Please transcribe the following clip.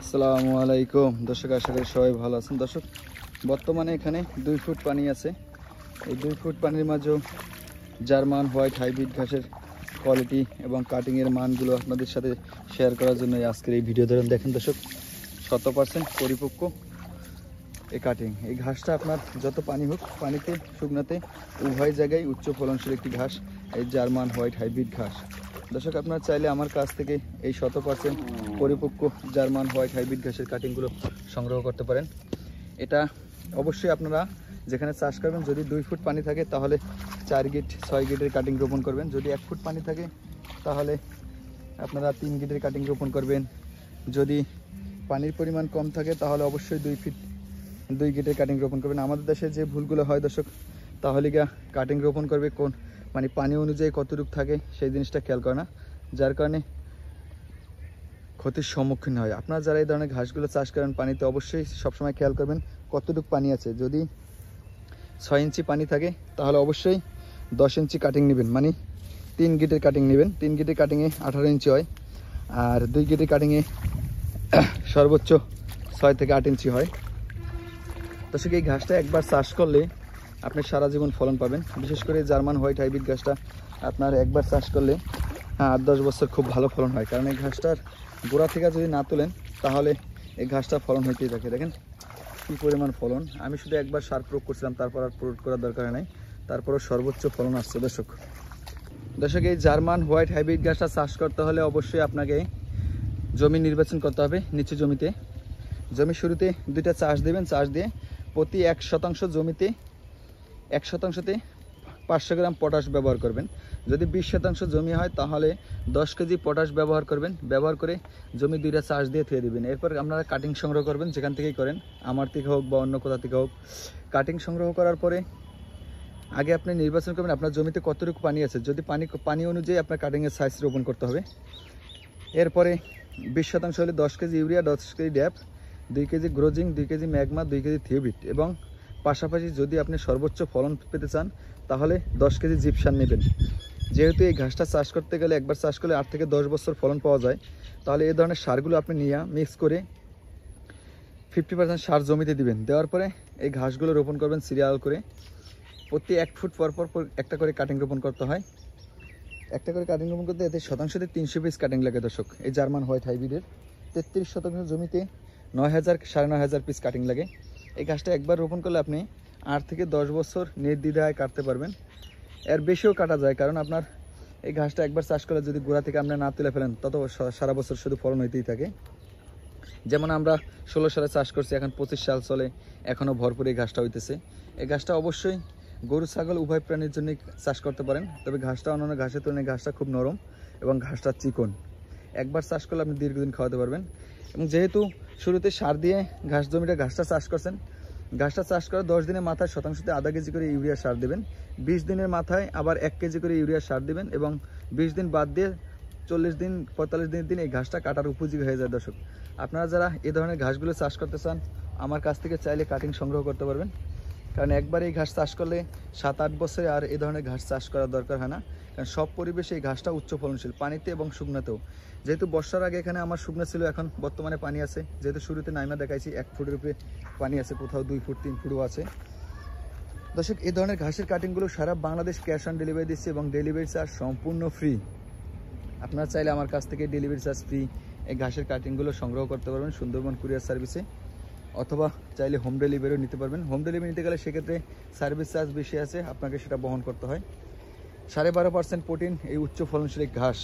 আসসালামু আলাইকুম দর্শক, আশা করি সবাই ভালো আছেন। দর্শক, বর্তমানে এখানে 2 ফুট পানি আছে। এই 2 ফুট পানির মাঝেও জার্মান হোয়াইট হাইব্রিড ঘাসের কোয়ালিটি এবং কাটিংয়ের মানগুলো আপনাদের সাথে শেয়ার করার জন্য আজকের এই ভিডিও ধরেন। দেখেন দর্শক, 100% পরিপক্ক এই কাটিং। এই ঘাসটা আপনার যত পানি হোক, পানিতে শুকনাতে উভয় জায়গায় উচ্চ ফলনশীল একটি ঘাস, এই জার্মান হোয়াইট হাইব্রিড ঘাস। দর্শক, আপনারা চাইলে আমার কাছ থেকে এই 100% পরিপক্ক জার্মান হোয়াইট হাইব্রিড ঘাসের কাটিংগুলো সংগ্রহ করতে পারেন। এটা অবশ্যই আপনারা যেখানে চাষ করবেন, যদি 2 ফুট পানি থাকে তাহলে 4 গিট 6 গিটের কাটিং রোপণ করবেন। যদি 1 ফুট পানি থাকে তাহলে আপনারা 3 গিটের কাটিং রোপণ করবেন। যদি পানির পরিমাণ কম থাকে তাহলে অবশ্যই 2 গিটের কাটিং রোপণ করবেন। আমাদের দেশে যে ভুলগুলো হয় দর্শক, তাহলে কাটিং রোপণ করবে কোন পানি অনুযায়ী কতটুকু থাকে সেই জিনিসটা খেয়াল করে না, যার কারণে ক্ষতির সম্মুখীন হয়। আপনারা যারা এই ধরনের ঘাসগুলো চাষ করেন, পানিতে অবশ্যই সবসময় খেয়াল করবেন কতটুকু পানি আছে। যদি 6 ইঞ্চি পানি থাকে তাহলে অবশ্যই 10 ইঞ্চি কাটিং নেবেন, 3 গিটের কাটিং নেবেন। 3 গিটের কাটিংয়ে 18 ইঞ্চি হয়, আর 2 গিটের কাটিংয়ে সর্বোচ্চ 6 থেকে 8 ইঞ্চি হয়। দর্শক, এই ঘাসটা একবার চাষ করলে আপনি সারা জীবন ফলন পাবেন। বিশেষ করে জার্মান হোয়াইট হাইব্রিড ঘাসটা আপনার একবার চাষ করলে 8-10 বছর খুব ভালো ফলন হয়। কারণ এই ঘাসটার গোড়া থেকে যদি না তোলেন তাহলে এই ঘাসটা ফলন হইতেই থাকে। দেখেন কী পরিমাণ ফলন। আমি শুধু একবার সার প্রয়োগ করছিলাম, তারপর আর প্রয়োগ করার দরকার নাই, তারপরও সর্বোচ্চ ফলন আসছে। দর্শক, এই জার্মান হোয়াইট হাইব্রিড ঘাসটা চাষ করতে হলে অবশ্যই আপনাকে জমি নির্বাচন করতে হবে। নিচু জমিতে শুরুতে 2টা চাষ দেবেন। চাষ দিয়ে প্রতি 1% জমিতে 1%তে 500 গ্রাম পটাশ ব্যবহার করবেন। যদি 20% জমি হয় তাহলে 10 কেজি পটাশ ব্যবহার করবেন। ব্যবহার করে জমি 2টা চাষ দিয়ে থুয়ে দেবেন। এরপর আপনারা কাটিং সংগ্রহ করবেন, যেখান থেকেই করেন, আমার থেকে হোক বা অন্য কোথা থেকে হোক। কাটিং সংগ্রহ করার পরে আগে আপনি নির্বাচন করবেন আপনার জমিতে কতটুকু পানি আছে। যদি পানি অনুযায়ী আপনার কাটিংয়ের সাইজ রোপণ করতে হবে। এরপরে 20% হলে 10 KG urea, 10 KG DAP, 2 KG গ্রোজিং, 2 কেজি ম্যাগমা, 2 কেজি থিওবিট, এবং পাশাপাশি যদি আপনি সর্বোচ্চ ফলন পেতে চান তাহলে 10 কেজি জিপসার নেবেন। যেহেতু এই ঘাসটা চাষ করতে গেলে একবার চাষ করলে 8 থেকে 10 বছর ফলন পাওয়া যায়, তাহলে এই ধরনের সারগুলো আপনি নিয়ে মিক্স করে 50% সার জমিতে দিবেন। দেওয়ার পরে এই ঘাসগুলো রোপণ করবেন সিরিয়াল করে। প্রতি 1 ফুট পর পর একটা করে কাটিং রোপণ করতে হয়। একটা করে কাটিং রোপণ করতে এতে শতাংশতে 300 পিস কাটিং লাগে। দর্শক, এই জার্মান হোয়াইট হাইব্রিডের 33% জমিতে 9,000-9,500 পিস কাটিং লাগে। এই ঘাসটা একবার রোপণ করলে আপনি 8 থেকে 10 বছর নির্দ্বিধায় কাটতে পারবেন। এর বেশিও কাটা যায়, কারণ আপনার এই ঘাসটা একবার চাষ করলে যদি গোড়া থেকে আপনি না তুলে ফেলেন তত সারা বছর শুধু ফলন হইতেই থাকে। যেমন আমরা 16 সালে চাষ করছি, এখন 25 সাল চলে, এখনও ভরপুর এই ঘাসটা হইতেছে। এই ঘাসটা অবশ্যই গরু ছাগল উভয় প্রাণীর জন্যই চাষ করতে পারেন। তবে ঘাসটা অন্যান্য ঘাসের তুলনায় ঘাসটা খুব নরম এবং ঘাসটা চিকন। একবার চাষ করলে আপনি দীর্ঘদিন খাওয়াতে পারবেন। এবং যেহেতু শুরুতে সার দিয়ে ঘাসটা চাষ করছেন, ঘাসটা চাষ করার 10 দিনের মাথায় শতাংশতে আধা কেজি করে ইউরিয়া সার দেবেন। 20 দিনের মাথায় আবার 1 কেজি করে ইউরিয়া সার দেবেন, এবং 20 দিন বাদ দিয়ে 40 দিন 45 দিন এই ঘাসটা কাটার উপযোগী হয়ে যায়। দর্শক, আপনারা যারা এই ধরনের ঘাসগুলো চাষ করতে চান, আমার কাছ থেকে চাইলে কাটিং সংগ্রহ করতে পারবেন। কারণ একবার এই ঘাস চাষ করলে 7-8 বছরে আর এই ধরনের ঘাস চাষ করার দরকার হয় না। কারণ সব পরিবেশে এই ঘাসটা উচ্চ ফলনশীল, পানিতে এবং শুকনাতেও। যেহেতু বর্ষার আগে এখানে আমার শুকনো ছিল, এখন বর্তমানে পানি আছে। যেহেতু শুরুতে নাইমা দেখাইছি 1 ফুটের উপরে পানি আছে, কোথাও 2 ফুট 3 ফুটও আছে। দর্শক, এই ধরনের ঘাসের কাটিংগুলো সারা বাংলাদেশ ক্যাশ অন ডেলিভারি দিচ্ছে, এবং ডেলিভারি চার্জ সম্পূর্ণ ফ্রি। আপনারা চাইলে আমার কাছ থেকে ডেলিভারি চার্জ ফ্রি এই ঘাসের কাটিংগুলো সংগ্রহ করতে পারবেন সুন্দরবন কুরিয়ার সার্ভিসে, অথবা চাইলে হোম ডেলিভারিও নিতে পারবেন। হোম ডেলিভারি নিতে গেলে সেক্ষেত্রে সার্ভিস চার্জ বেশি আছে, আপনাকে সেটা বহন করতে হয়। 12.5% প্রোটিন এই উচ্চ ফলনশীল ঘাস